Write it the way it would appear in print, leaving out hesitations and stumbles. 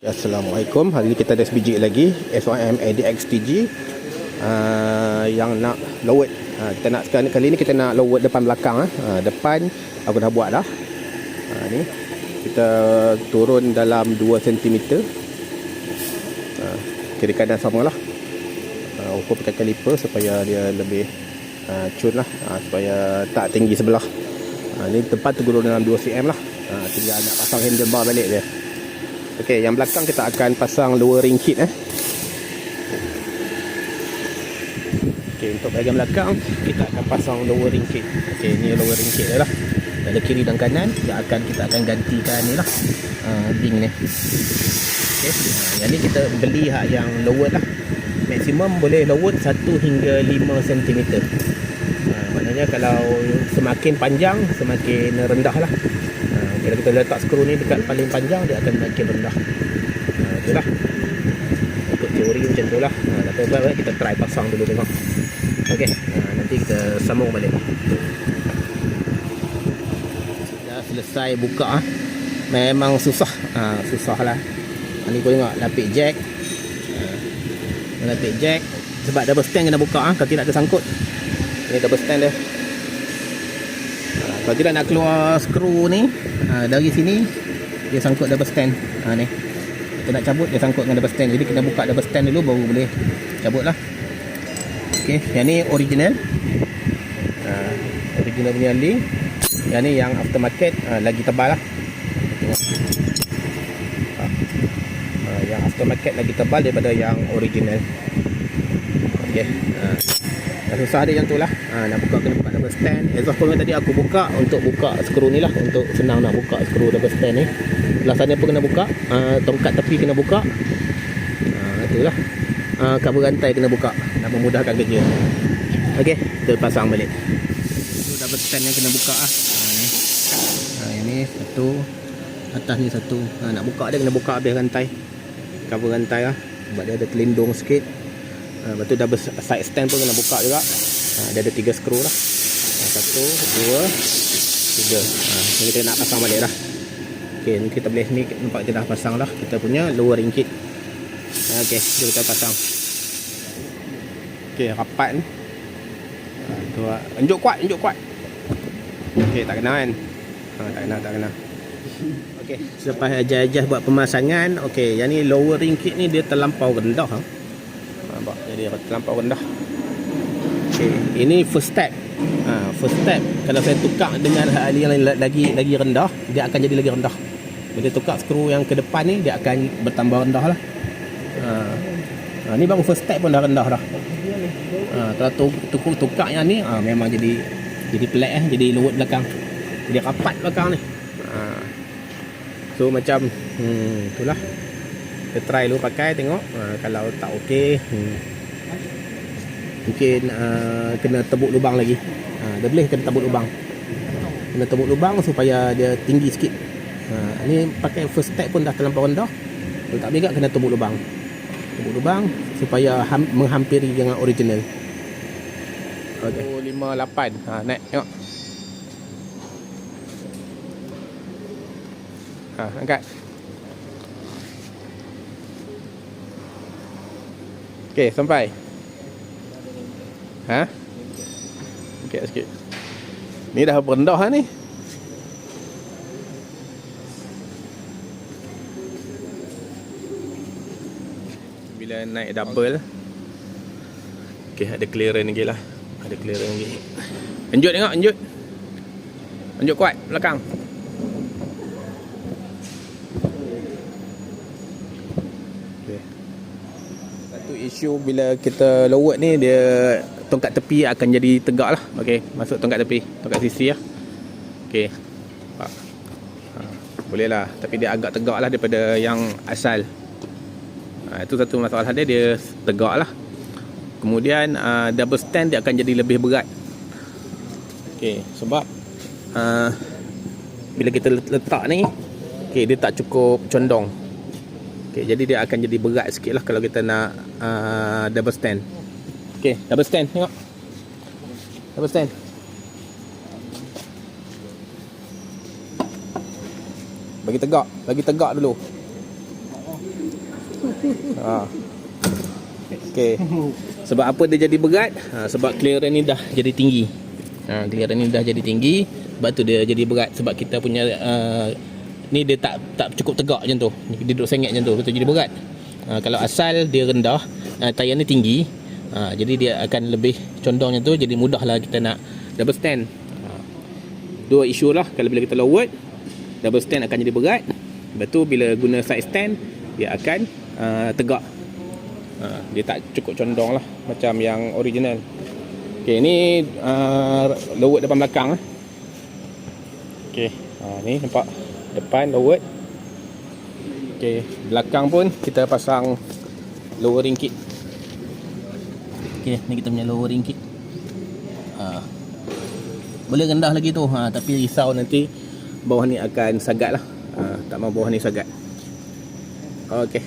Assalamualaikum. Hari ni kita ada sebiji lagi SYM ADX TG yang nak lowered. Kita nak sekarang kali ni kita nak lowered depan belakang. Depan aku dah buat dah. Ni kita turun dalam 2 cm. Kiri kanan samalah. Ukur pakai kaliper supaya dia lebih cun lah, supaya tak tinggi sebelah. Ni tempat turun dalam 2 cm lah. Tinggal nak pasang handlebar balik dia. Okey, yang belakang kita akan pasang lowering kit Okey, untuk bahagian belakang kita akan pasang lowering kit. Okey, ni lowering kit dia lah. Dari kiri dan kanan kita akan gantikan ni lah. Ding ni. Okey, yang ni kita beli yang lower lah. Maksimum boleh lower 1 hingga 5 cm. Maknanya kalau semakin panjang semakin rendah lah. Kalau kita letak skru ni dekat paling panjang, dia akan makin rendah. Itulah untuk teori macam tu lah. Tapi kita try pasang dulu tengok. Okey, nanti kita sambung balik. Dah selesai buka. Memang susah. Susah lah. Ni kau tengok lapik jack. Lapik jack. Sebab double stand kena buka. Kalau tidak tersangkut. Ni double stand dia. Kalau tidak nak keluar skru ni, dari sini dia sangkut double stand. Ni kita nak cabut, dia sangkut dengan double stand. Jadi kena buka double stand dulu baru boleh cabut lah. Ok, yang ni original. Original punya link. Yang ni yang aftermarket, lagi tebal lah. Tengok. Yang aftermarket lagi tebal daripada yang original. Ok, susah dia yang tu lah. Nak buka kena buka double stand. Exhaust pun tadi aku buka untuk buka skru ni lah, untuk senang nak buka skru double stand ni. Belah sana pun kena buka. Tongkat tepi kena buka. Itulah. Kabel rantai kena buka. Nak memudahkan kerja. Okey, kita pasang balik. Itu double stand yang kena buka lah. Ni. Yang ni satu. Atas ni satu. Nak buka dia kena buka habis rantai. Kabel rantai lah. Sebab dia ada telindung sikit. Lepas tu double side stand pun kena buka juga. Dia ada 3 skru lah. 1, 2, 3. Ni kita nak pasang balik lah. Ok, ni kita boleh ni nampak kita dah pasang lah kita punya lowering kit. Ok, jom kita pasang. Ok, rapat ni. Tu lah. Unjuk kuat. Ok, tak kena kan? Tak kena. Ok, selepas ajar-ajar buat pemasangan. Ok, yang ni lowering kit ni dia terlampau rendah. Nampak, jadi terlampau rendah. Okay, ini first step. First step, kalau saya tukar dengan yang lagi rendah, dia akan jadi lagi rendah. Bila tukar skru yang ke depan ni, dia akan bertambah rendah lah. Ni baru first step pun dah rendah dah. Kalau tukar yang ni, memang jadi pelik jadi luwet belakang. Jadi rapat belakang ni. So macam itulah. Kita try dulu pakai tengok. Kalau tak okey, mungkin kena tebuk lubang lagi. Dah boleh kena tebuk lubang. Kena tebuk lubang supaya dia tinggi sikit. Ni pakai first step pun dah terlampau rendah. Kalau tak boleh kena tebuk lubang. Tebuk lubang supaya menghampiri dengan original. Okey. 58. Naik tengok. Angkat. Okey, sampai. Okey, sikit. Ni dah rendah ni. Bila naik double. Okey, ada clearance lagi lah. Ada clearance lagi. Enjut tengok, enjut. Enjut kuat belakang. Isu bila kita lowered ni, dia tongkat tepi akan jadi tegak lah. Okey, masuk tongkat tepi, tongkat sisi lah. Okey, boleh lah, tapi dia agak tegak lah daripada yang asal. Itu satu masalah dia tegak lah. Kemudian double stand dia akan jadi lebih berat. Okey, sebab bila kita letak ni, okey, dia tak cukup condong. Okay, jadi dia akan jadi berat sikit lah kalau kita nak double stand. Okay, double stand, tengok. Double stand. Bagi tegak dulu. Ha. Okey. Sebab apa dia jadi berat? Sebab clearance ni dah jadi tinggi. Clearance ni dah jadi tinggi, sebab tu dia jadi berat. Sebab kita punya ni dia tak cukup tegak macam tu. Dia duduk sengit macam tu, betul jadi berat. Kalau asal dia rendah, tayar ni tinggi, jadi dia akan lebih condong macam tu, jadi mudahlah kita nak double stand. Dua isu lah. Kalau bila kita lowered, double stand akan jadi berat. Lepas tu bila guna side stand, dia akan tegak. Dia tak cukup condong lah macam yang original. Okay, ni lowered depan belakang lah. Okay, ni nampak depan lowered. Okay, belakang pun kita pasang lowering kit. Okay, ni kita punya lowering kit. Boleh rendah lagi tu, tapi risau nanti bawah ni akan sagat lah. Tak mahu bawah ni sagat. Okay.